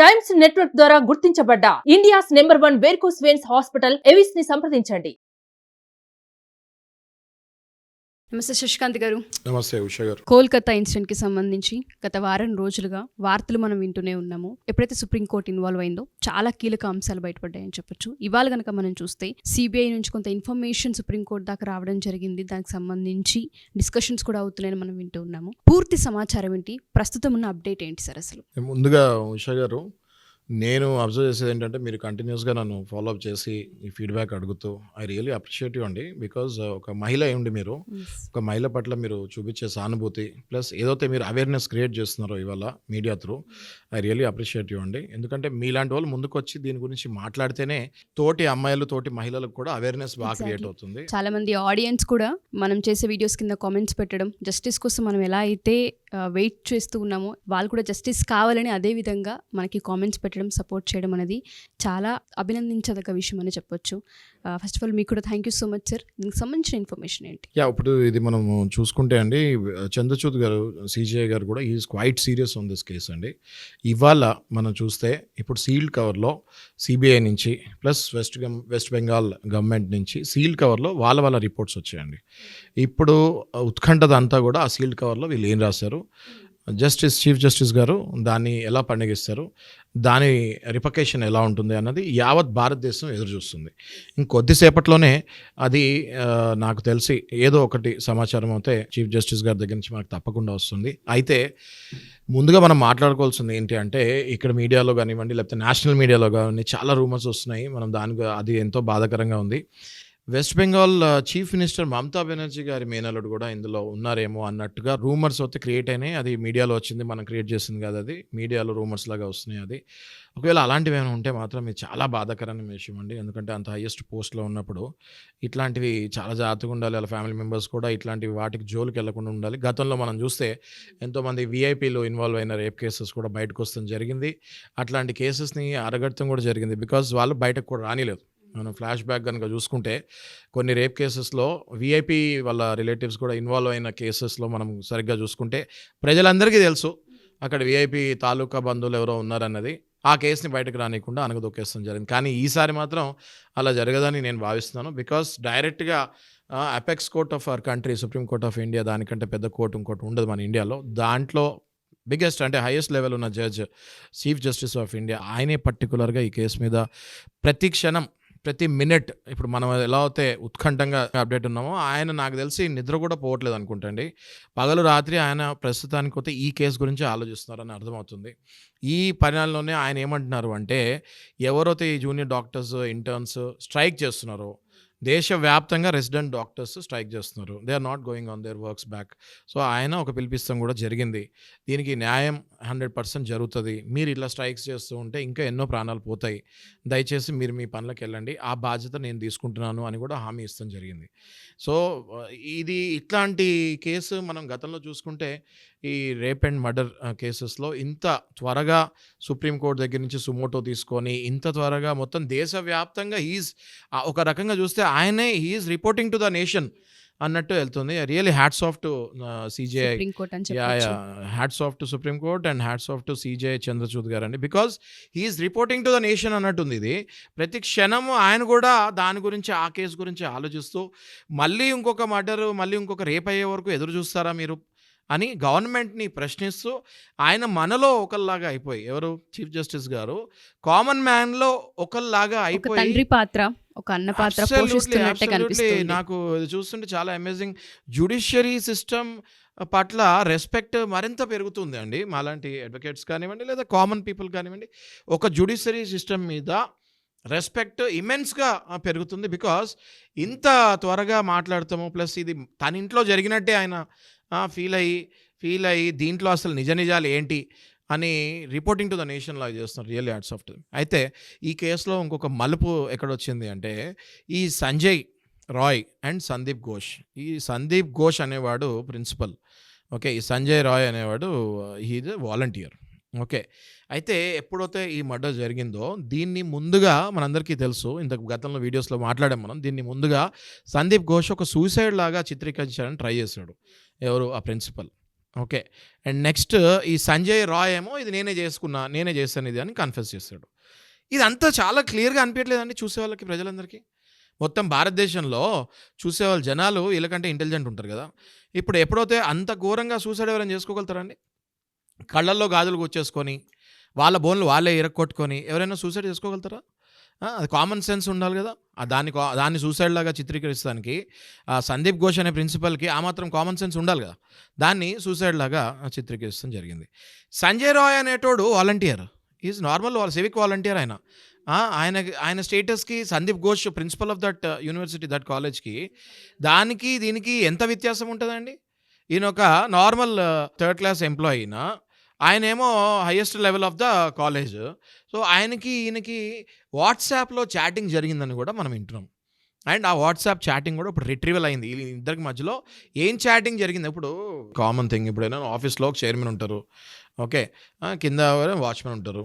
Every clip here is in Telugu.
టైమ్స్ నెట్వర్క్ ద్వారా గుర్తించబడ్డ India's number 1 varicose veins hospital Avis ని సంప్రదించండి. నమస్తే శశికాంత్ గారు. నమస్తే ఉషా గారు. కోల్కతా ఇన్సిడెంట్ కి సంబంధించి గత వారం రోజులుగా వార్తలు మనం వింటూనే ఉన్నాము. ఎప్పుడైతే సుప్రీంకోర్టు ఇన్వాల్వ్ అయిందో చాలా కీలక అంశాలు బయటపడ్డాయని చెప్పొచ్చు. ఇవాళ కనుక మనం చూస్తే సిబిఐ నుంచి కొంత ఇన్ఫర్మేషన్ సుప్రీంకోర్టు దాకా రావడం జరిగింది. దానికి సంబంధించి డిస్కషన్స్ కూడా అవుతున్నాయని మనం వింటూ ఉన్నాము. పూర్తి సమాచారం ఏంటి, ప్రస్తుతం ఉన్న అప్డేట్ ఏంటి సార్? అసలు ముందుగా ఉషా గారు, నేను అబ్జర్వ్ చేసేది ఏంటంటే మీరు కంటిన్యూస్గా నన్ను ఫాలోఅప్ చేసి ఈ ఫీడ్బ్యాక్ అడుగుతూ ఐ రియలీ అప్రిషియేటివ్ అండి. బికాజ్ ఒక మహిళ అయ్యుండి మీరు ఒక మహిళ పట్ల మీరు చూపించే సానుభూతి ప్లస్ ఏదైతే మీరు అవేర్నెస్ క్రియేట్ చేస్తున్నారో ఇవాళ media through, I really appreciative అండి. ఎందుకంటే మీలాంటి వాళ్ళు ముందుకు వచ్చి దీని గురించి మాట్లాడితేనే తోటి అమ్మాయిలు తోటి మహిళలకు కూడా అవేర్నెస్ బాగా క్రియేట్ అవుతుంది. చాలా మంది ఆడియన్స్ కూడా మనం చేసే వీడియోస్ కింద కామెంట్స్ పెట్టడం, జస్టిస్ కోసం మనం ఎలా అయితే వెయిట్ చేస్తూ ఉన్నామో వాళ్ళు కూడా జస్టిస్ కావాలని అదే విధంగా మనకి కామెంట్స్ పెట్టడం, సపోర్ట్ చేయడం అనేది చాలా అభినందించదగ్గ విషయం అని చెప్పొచ్చు. ఫస్ట్ ఆఫ్ ఆల్ మీకు కూడా thank you so much sir. దీనికి సంబంధించిన ఇన్ఫర్మేషన్ ఏంటి? ఇప్పుడు ఇది మనం చూసుకుంటే అండి, చంద్రచూడ్ గారు సిజిఐ గారు కూడా is quiet serious on this case అండి. ఇవాళ మనం చూస్తే ఇప్పుడు సీల్డ్ కవర్లో సిబిఐ నుంచి ప్లస్ వెస్ట్ బెంగాల్ గవర్నమెంట్ నుంచి సీల్డ్ కవర్లో వాళ్ళ రిపోర్ట్స్ వచ్చాయండి. ఇప్పుడు ఉత్కంఠదంతా కూడా ఆ సీల్డ్ కవర్లో వీళ్ళు ఏం రాశారు, చీఫ్ జస్టిస్ గారు దాన్ని ఎలా పండగిస్తారు, దాని రిపకేషన్ ఎలా ఉంటుంది అన్నది యావత్ భారతదేశం ఎదురు చూస్తుంది. ఇంకొద్దిసేపట్లోనే అది నాకు తెలిసి ఏదో ఒకటి సమాచారం అయితే చీఫ్ జస్టిస్ గారి దగ్గర నుంచి మనకు తప్పకుండా వస్తుంది. అయితే ముందుగా మనం మాట్లాడుకోవాల్సింది ఏంటి అంటే, ఇక్కడ మీడియాలో కానివ్వండి లేకపోతే నేషనల్ మీడియాలో కానీ చాలా రూమర్స్ వస్తున్నాయి. మనం అది ఎంతో బాధాకరంగా ఉంది. West Bengal chief minister Mamata Banerjee గారి మేనల్లుడు కూడా ఇందులో ఉన్నారేమో అన్నట్టుగా రూమర్స్ అయితే క్రియేట్ అయినాయి. అది మీడియాలో వచ్చింది, మనం క్రియేట్ చేసింది కాదు, అది మీడియాలో రూమర్స్ లాగా వస్తున్నాయి. అది ఒకవేళ అలాంటివి ఏమైనా ఉంటే మాత్రం ఇది చాలా బాధాకరమైన విషయం అండి. ఎందుకంటే అంత హైయెస్ట్ పోస్ట్లో ఉన్నప్పుడు ఇట్లాంటివి చాలా జాగ్రత్తగా ఉండాలి. వాళ్ళ ఫ్యామిలీ మెంబర్స్ కూడా ఇట్లాంటివి వాటికి జోలికి వెళ్లకుండా ఉండాలి. గతంలో మనం చూస్తే ఎంతోమంది విఐపీలు ఇన్వాల్వ్ అయిన రేప్ కేసెస్ కూడా బయటకు వస్తాం జరిగింది. అట్లాంటి కేసెస్ని అరగడతం కూడా జరిగింది. బికాజ్ వాళ్ళు బయటకు కూడా రానిలేదు. మనం ఫ్లాష్ బ్యాక్ కనుక చూసుకుంటే కొన్ని రేప్ కేసెస్లో విఐపీ వాళ్ళ రిలేటివ్స్ కూడా ఇన్వాల్వ్ అయిన కేసెస్లో మనం సరిగ్గా చూసుకుంటే ప్రజలందరికీ తెలుసు అక్కడ విఐపీ తాలూకా బంధువులు ఎవరో ఉన్నారన్నది. ఆ కేసుని బయటకు రానియకుండా అనగదొక్కేస్తాం జరిగింది. కానీ ఈసారి మాత్రం అలా జరగదని నేను భావిస్తున్నాను. బికాస్ డైరెక్ట్గా apex court of our country, supreme court of India, దానికంటే పెద్ద కోర్టు ఇంకోటి ఉండదు మన ఇండియాలో. దాంట్లో బిగ్గెస్ట్ అంటే హైయెస్ట్ లెవెల్ ఉన్న judge chief justice of India, ఆయనే పర్టికులర్గా ఈ కేసు మీద ప్రతి క్షణం ప్రతి మినిట్ ఇప్పుడు మనం ఎలా అయితే ఉత్కంఠంగా అప్డేట్ ఉన్నామో, ఆయన నాకు తెలిసి నిద్ర కూడా పోవట్లేదు అనుకుంటండి. పగలు రాత్రి ఆయన ప్రస్తుతానికి పోతే ఈ కేసు గురించి ఆలోచిస్తున్నారని అర్థమవుతుంది. ఈ పరిణామంలోనే ఆయన ఏమంటున్నారు అంటే, ఎవరైతే ఈ జూనియర్ డాక్టర్స్ ఇంటర్న్స్ స్ట్రైక్ చేస్తున్నారో, దేశవ్యాప్తంగా రెసిడెంట్ డాక్టర్స్ స్ట్రైక్ చేస్తున్నారు, they are not going on their works back. So ఆయన ఒక పిలిపిస్తాం కూడా జరిగింది. దీనికి న్యాయం 100% జరుగుతుంది. మీరు ఇట్లా స్ట్రైక్స్ చేస్తూ ఉంటే ఇంకా ఎన్నో ప్రాణాలు పోతాయి. దయచేసి మీరు మీ పనులకు వెళ్ళండి, ఆ బాధ్యత నేను తీసుకుంటున్నాను అని కూడా హామీ ఇస్తాం జరిగింది. సో ఇది ఇట్లాంటి కేసు మనం గతంలో చూసుకుంటే ఈ రేప్ అండ్ మర్డర్ కేసెస్లో ఇంత త్వరగా సుప్రీంకోర్టు దగ్గర నుంచి సుమోటో తీసుకొని ఇంత త్వరగా మొత్తం దేశవ్యాప్తంగా ఒక రకంగా చూస్తే ఆయనే he's reporting to the nation అన్నట్టు వెళ్తుంది. Really hats off to CJI, hats off to supreme court and hats off to CJI Chandrachud గారు అండి. Because he's reporting to the nation అన్నట్టుంది. ఇది ప్రతి క్షణము ఆయన కూడా దాని గురించి, ఆ కేసు గురించి ఆలోచిస్తూ మళ్ళీ ఇంకొక మర్డర్, మళ్ళీ ఇంకొక రేప్ అయ్యే వరకు ఎదురు చూస్తారా మీరు అని గవర్నమెంట్ని ప్రశ్నిస్తూ ఆయన మనలో ఒకళ్ళలాగా అయిపోయి, ఎవరు చీఫ్ జస్టిస్ గారు కామన్ మ్యాన్లో ఒకళ్ళలాగా అయిపోయి తండ్రి పాత్ర, ఒక అన్న పాత్ర పోషిస్తున్నట్టే కనిపిస్తుంది. నాకు ఇది చూస్తుంటే చాలా అమేజింగ్. జ్యుడిషియరీ సిస్టమ్ పట్ల రెస్పెక్ట్ మరింత పెరుగుతుంది అండి. మాలాంటి అడ్వకేట్స్ కానివ్వండి లేదా కామన్ పీపుల్ కానివ్వండి, ఒక జ్యుడిషియరీ సిస్టమ్ మీద రెస్పెక్ట్ ఇమెన్స్గా పెరుగుతుంది. బికాస్ ఇంత త్వరగా మాట్లాడతాము, ప్లస్ ఇది తన ఇంట్లో జరిగినట్టే ఆయన ఫీల్ అయ్యి దీంట్లో అసలు నిజాలు ఏంటి అని రిపోర్టింగ్ టు ద నేషన్ లాగా చేస్తున్నారు. Really hats off to. అయితే ఈ కేసులో ఇంకొక మలుపు ఎక్కడొచ్చింది అంటే, ఈ సంజయ్ రాయ్ అండ్ సందీప్ ఘోష్, ఈ సందీప్ ఘోష్ అనేవాడు ప్రిన్సిపల్, ఓకే, ఈ సంజయ్ రాయ్ అనేవాడు హీజ్ వాలంటీర్, ఓకే. అయితే ఎప్పుడైతే ఈ మర్డర్ జరిగిందో దీన్ని ముందుగా మనందరికీ తెలుసు, ఇంతకు గతంలో వీడియోస్లో మాట్లాడాం మనం, దీన్ని ముందుగా సందీప్ ఘోష్ ఒక సూసైడ్ లాగా చిత్రీకరించాలని ట్రై చేశాడు. ఎవరు? ఆ ప్రిన్సిపల్. ఓకే. అండ్ నెక్స్ట్ ఈ సంజయ్ రాయ్ ఏమో ఇది నేనే చేశాను ఇది అని కన్ఫెస్ చేస్తాడు. ఇదంతా చాలా క్లియర్‌గా అనిపియట్లేదండి చూసేవాళ్ళకి, ప్రజలందరికీ? మొత్తం భారతదేశంలో చూసేవాళ్ళు జనాలు వీళ్ళకంటే ఇంటెలిజెంట్ ఉంటారు కదా! ఇప్పుడు ఎప్పుడైతే అంత ఘోరంగా సూసైడ్ ఎవరైనా చేసుకోగలుగుతారండి? కళ్ళల్లో గాజులు గుచ్చేసుకొని, వాళ్ళ బోన్లు వాళ్ళే ఇరక్కొట్టుకొని ఎవరైనా సూసైడ్ చేసుకోగలుగుతారా? అది కామన్ సెన్స్ ఉండాలి కదా! దాన్ని సూసైడ్ లాగా చిత్రీకరించడానికి సందీప్ ఘోష్ అనే ప్రిన్సిపల్‌కి ఆ మాత్రం కామన్ సెన్స్ ఉండాలి కదా! దాన్ని సూసైడ్ లాగా చిత్రీకరించడం జరిగింది. సంజయ్ రాయ్ అనేటోడు volunteer. He is normal civic volunteer ఆయన. ఆయన స్టేటస్‌కి Sandeep Ghosh principal of that university, that కాలేజ్‌కి దానికి దీనికి ఎంత వ్యత్యాసం ఉంటదండి? ఈయనొక నార్మల్ థర్డ్ క్లాస్ ఎంప్లాయీ ఈయన. ఆయనేమో highest level of the college. So, ఈయనకి వాట్సాప్‌లో చాటింగ్ జరిగిందని కూడా మనం వింటున్నాం. అండ్ ఆ వాట్సాప్ చాటింగ్ కూడా ఇప్పుడు రిట్రీవల్ అయింది. ఇద్దరికి మధ్యలో ఏం చాటింగ్ జరిగింది? ఇప్పుడు కామన్ థింగ్, ఇప్పుడైనా ఆఫీస్‌లో ఒక చైర్మన్ ఉంటారు. ఓకే. కింద వాచ్‌మెన్ ఉంటారు.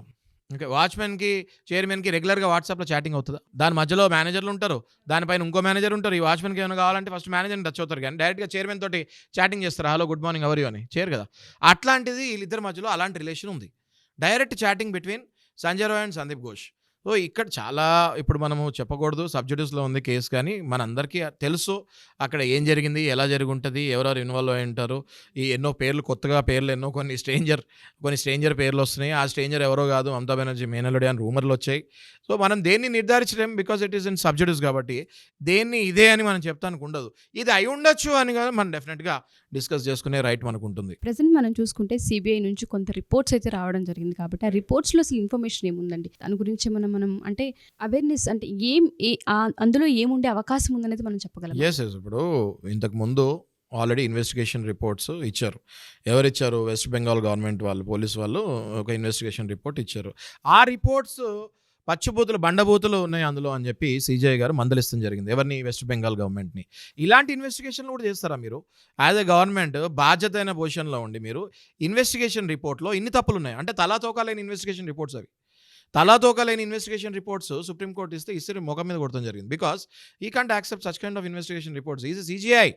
ఓకే. వాచ్‌మెన్‌కి, చైర్మన్‌కి రెగ్యులర్‌గా వాట్సాప్‌లో చాటింగ్ అవుతదా? దాని మధ్యలో మేనేజర్లు ఉంటారు. దానిపైన ఇంకో మేనేజర్ ఉంటారు. ఈ వాచ్‌మెన్‌కి ఏమైనా కావాలంటే ఫస్ట్ మేనేజర్‌ని టచ్ అవుతారు కానీ డైరెక్ట్‌గా చైర్మన్ తోటి చాటింగ్ చేస్తారా? Hello, good morning, how are you అని? చేయరు కదా! అట్లాంటిది వీళ్ళిద్దరి మధ్యలో అలాంటి రిలేషన్ ఉంది. Direct chatting between Sanjay Roy and Sandeep Ghosh. So, ఇక్కడ చాలా ఇప్పుడు మనము చెప్పకూడదు, సబ్ జుడిస్‌లో ఉంది కేస్, కానీ మనందరికీ తెలుసు అక్కడ ఏం జరిగింది, ఎలా జరిగుంటది, ఎవరెవరు ఇన్వాల్వ్ అయ్యి ఉంటారు. ఈ ఎన్నో పేర్లు, కొత్తగా పేర్లు ఎన్నో కొన్ని స్ట్రేంజర్ పేర్లు వస్తున్నాయి. ఆ స్ట్రేంజర్ ఎవరో కాదు, మమతా బెనర్జీ మేనల్లుడే అని రూమర్లు వచ్చాయి. సో, మనం దేన్ని నిర్ధారించలేం, because it is in sub judice కాబట్టి దేన్ని ఇదే అని మనం చెప్తానికి ఉండదు. ఇది అయి ఉండొచ్చు అని కూడా మనం డెఫినెట్‌గా డిస్కస్ చేసుకునే రైట్ మనకు ఉంటుంది. ప్రెజెంట్ మనం చూసుకుంటే సిబిఐ నుంచి కొంత రిపోర్ట్స్ అయితే రావడం జరిగింది కాబట్టి ఆ రిపోర్ట్స్లో అసలు ఇన్ఫర్మేషన్ ఏముందండి? దాని గురించి మనం అంటే అవేర్నెస్ అంటే అందులో ఏముండే అవకాశం ఉందనేది మనం చెప్పగలం. ఎస్. ఇప్పుడు ఇంతకుముందు ఆల్రెడీ ఇన్వెస్టిగేషన్ రిపోర్ట్స్ ఇచ్చారు. ఎవరిచ్చారు? వెస్ట్ బెంగాల్ గవర్నమెంట్ వాళ్ళు, పోలీస్ వాళ్ళు ఒక ఇన్వెస్టిగేషన్ రిపోర్ట్ ఇచ్చారు. ఆ రిపోర్ట్స్ పచ్చిబూతులు, బండబూతులు ఉన్నాయి అందులో అని చెప్పి సీజీఐ గారు మందలిస్తడం జరిగింది. ఎవరిని? వెస్ట్ బెంగాల్ గవర్నమెంట్ని. ఇలాంటి ఇన్వెస్టిగేషన్లు కూడా చేస్తారా మీరు? యాజ్ ఎ గవర్నమెంట్ బాధ్యత అయిన పొజిషన్లో ఉండి మీరు ఇన్వెస్టిగేషన్ రిపోర్ట్లో ఇన్ని తప్పులు ఉన్నాయి అంటే తలాతోకాలేని ఇన్వెస్టిగేషన్ రిపోర్ట్స్ అవి. తలాతోకాలేని ఇన్వెస్టిగేషన్ రిపోర్ట్స్ సుప్రీంకోర్టు ఇస్తే ఇస్తే ముఖం మీద కొడతాం జరిగింది. Because he can't accept such kind of investigation reports. Is CJI.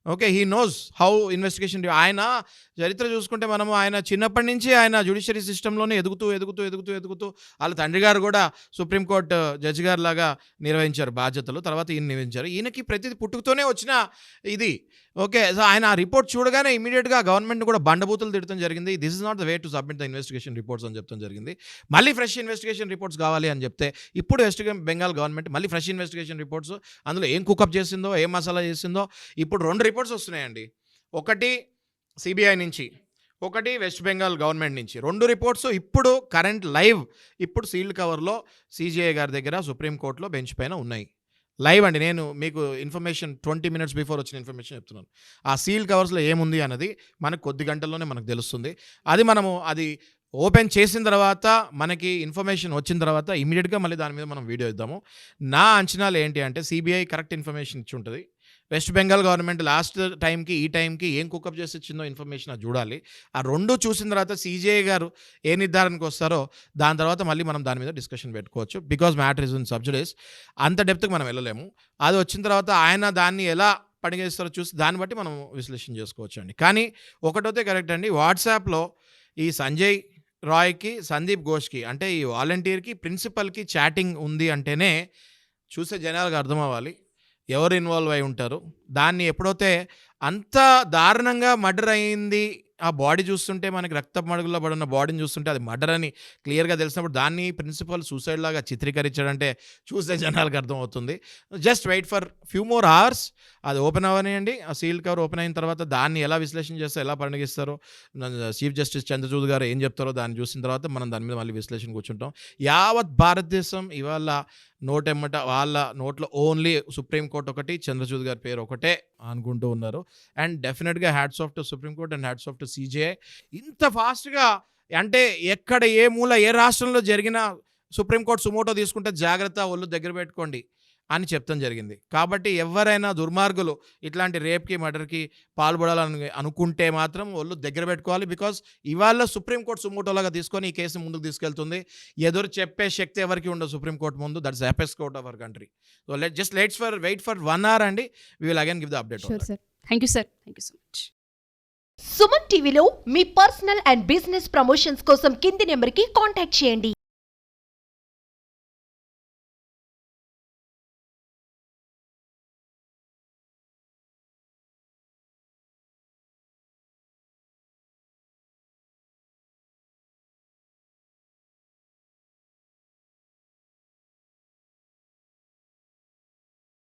Okay. He knows how investigation. ఆయన చరిత్ర చూసుకుంటే మనము ఆయన చిన్నప్పటి నుంచి ఆయన జ్యుడిషియరీ సిస్టంలోనే ఎదుగుతూ వాళ్ళ తండ్రి గారు కూడా సుప్రీంకోర్టు జడ్జి గారు లాగా నిర్వహించారు బాధ్యతలు. తర్వాత ఈయన నిర్వహించారు. ఈయనకి ప్రతిది పుట్టుకతోనే వచ్చిన ఇది. ఓకే. సో, ఆయన ఆ రిపోర్ట్ చూడగానే ఇమీడియట్గా గవర్నమెంట్ కూడా బండబూతులు తిడతం జరిగింది. This is not the way to submit the investigation reports అని చెప్తాం జరిగింది. మళ్ళీ ఫ్రెష్ ఇన్వెస్టిగేషన్ రిపోర్ట్స్ కావాలి అని చెప్తే ఇప్పుడు వెస్ట్ బెంగాల్ గవర్నమెంట్ మళ్ళీ ఫ్రెష్ ఇన్వెస్టిగేషన్ రిపోర్ట్స్, అందులో ఏం కుకప్ చేసిందో, ఏం మసాలా చేసిందో ఇప్పుడు 2 రిపోర్ట్స్ వస్తున్నాయండి. ఒకటి సిబిఐ నుంచి, ఒకటి వెస్ట్ బెంగాల్ గవర్నమెంట్ నుంచి. 2 రిపోర్ట్స్ ఇప్పుడు కరెంట్ లైవ్ ఇప్పుడు సీల్డ్ కవర్లో సీజీఐ గారి దగ్గర సుప్రీంకోర్టులో బెంచ్ పైన ఉన్నాయి. లైవ్ అండి. నేను మీకు ఇన్ఫర్మేషన్ 20 minutes బిఫోర్ వచ్చిన ఇన్ఫర్మేషన్ చెప్తున్నాను. ఆ సీల్ కవర్స్లో ఏముంది అన్నది మనకు కొద్ది గంటల్లోనే మనకు తెలుస్తుంది. అది ఓపెన్ చేసిన తర్వాత మనకి ఇన్ఫర్మేషన్ వచ్చిన తర్వాత ఇమీడియట్గా మళ్ళీ దాని మీద మనం వీడియో ఇద్దాము. నా అంచనాలు ఏంటి అంటే సిబిఐ కరెక్ట్ ఇన్ఫర్మేషన్ ఇచ్చి ఉంటుంది. వెస్ట్ బెంగాల్ గవర్నమెంట్ లాస్ట్ టైంకి ఈ టైంకి ఏం కుకప్ చేసి ఇచ్చిందో ఇన్ఫర్మేషన్ అది చూడాలి. ఆ 2 చూసిన తర్వాత సీజీఐ గారు ఏ నిర్ధారణకు వస్తారో దాని తర్వాత మళ్ళీ మనం దాని మీద డిస్కషన్ పెట్టుకోవచ్చు. Because matter is in sub judice. అంత డెప్త్కి మనం వెళ్ళలేము. అది వచ్చిన తర్వాత ఆయన దాన్ని ఎలా పనిచేస్తారో చూసి దాన్ని బట్టి మనం విశ్లేషణ చేసుకోవచ్చు అండి. కానీ ఒకటైతే కరెక్ట్ అండి, వాట్సాప్లో ఈ సంజయ్ రాయ్కి, సందీప్ ఘోష్కి అంటే ఈ వాలంటీర్కి, ప్రిన్సిపల్కి చాటింగ్ ఉంది అంటేనే చూసే జనాలకు అర్థం అవ్వాలి ఎవరు ఇన్వాల్వ్ అయి ఉంటారు. దాన్ని ఎప్పుడైతే అంత దారుణంగా మర్డర్ అయింది, ఆ బాడీ చూస్తుంటే మనకి రక్తపు మడుగులో పడున్న బాడీని చూస్తుంటే అది మర్డర్ అని క్లియర్గా తెలిసినప్పుడు దాన్ని ప్రిన్సిపల్ సూసైడ్ లాగా చిత్రీకరించాడంటే చూసే జనాలకు అర్థమవుతుంది. Just wait for few more hours. అది ఓపెన్ అవ్వనియండి. ఆ సీల్ కవర్ ఓపెన్ అయిన తర్వాత దాన్ని ఎలా విశ్లేషణ చేస్తారో, ఎలా పరిగణిస్తారో, చీఫ్ జస్టిస్ చంద్రచూడ్ గారు ఏం చెప్తారో దాన్ని చూసిన తర్వాత మనం దాని మీద మళ్ళీ విశ్లేషణ కూర్చుంటాం. యావత్ భారతదేశం ఇవాళ నోటెమ్మట వాళ్ళ నోట్లో ఓన్లీ సుప్రీంకోర్టు ఒకటి, చంద్రచూడ్ గారి పేరు ఒకటే అనుకుంటూ ఉన్నారు. అండ్ డెఫినెట్గా hats off to supreme court and hats off to CJI. ఇంత ఫాస్ట్గా అంటే ఎక్కడ ఏ మూల ఏ రాష్ట్రంలో జరిగినా సుప్రీంకోర్టు సుమోటో తీసుకుంటే జాగ్రత్త, ఒళ్ళు దగ్గర పెట్టుకోండి అని చెప్తాం జరిగింది. కాబట్టి ఎవరైనా దుర్మార్గులు ఇట్లాంటి రేప్కి, మర్డర్కి పాల్పడాలని అనుకుంటే మాత్రం ఒళ్ళు దగ్గర పెట్టుకోవాలి. బికాజ్ ఇవాళ సుప్రీంకోర్టు సుమోటోలాగా తీసుకొని ఈ కేసుని ముందుకు తీసుకెళ్తుంది. ఎదురు చెప్పే శక్తి ఎవరికి ఉండదు సుప్రీంకోర్టు ముందు. That's apex court of our country. So let's wait for 1 hour అండి. We will again give the update. Sure sir. Thank you sir. Thank you so much. Suman టీవీలో మీ పర్సనల్ అండ్ బిజినెస్ ప్రమోషన్స్ కోసం కింది నెంబర్కి కాంటాక్ట్ చేయండి.